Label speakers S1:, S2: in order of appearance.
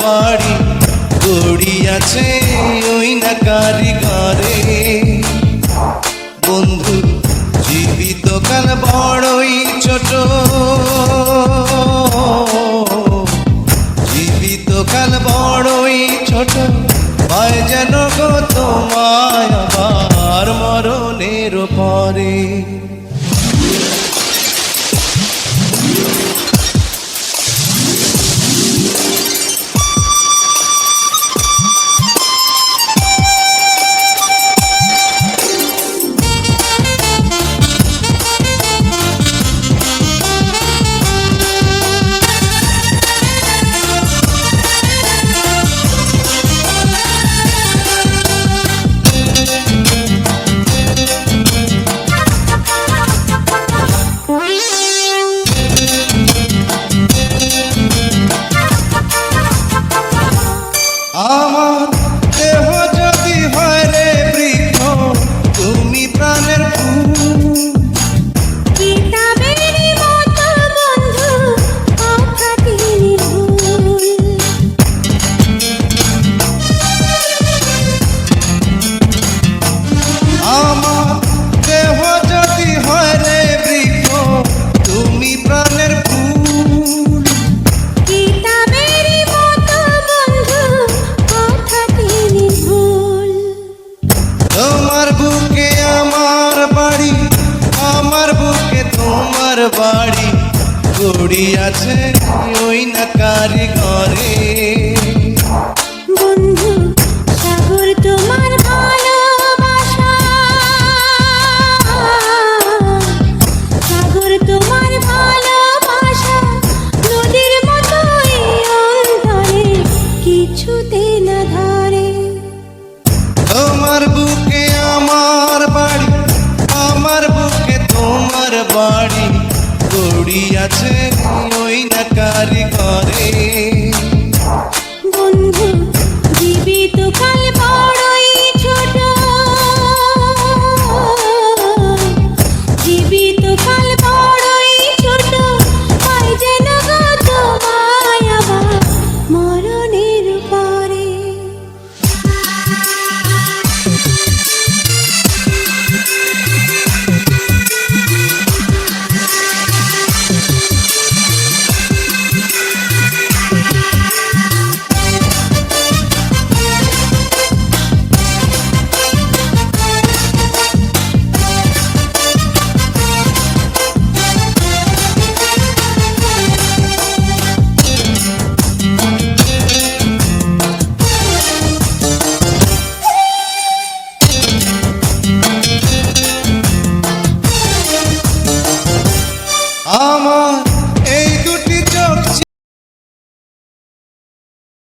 S1: বাড়ি গড়িয়াছে ওই না কারিগরে। বন্ধু জীবিত কাল বড়ই ছোট, জীবিত কাল বড়ই ছোট, ভয় যেন গো তোমায় আবার মরণের পরে। আমার দেহ যদি হয় রে বৃক্ষ, তুমি প্রাণের ফুল।
S2: কিতাবেরই মতো বন্ধু অখাতির ভুল।
S1: আমার দেহ যদি হয় রে বৃক্ষ, তুমি প্রাণের ফুল।
S2: কিতাবেরই মতো বন্ধু অখাতির ভুল।
S1: তোমার বুকে আমার বাড়ি, আমার বুকে তোমার বাড়ি গড়িয়াছে ওই না কারিগরে।
S2: বন্ধু সাগর তোমার ভালোবাসা, সাগর তোমার ভালোবাসা নদীর মতোই অন্তরে কিছুতে না ধরে।
S1: তোমার বুকে আমার বাড়ি, আমার বুকে তোমার বাড়ি গড়িয়াছে ওই না কারিগরে।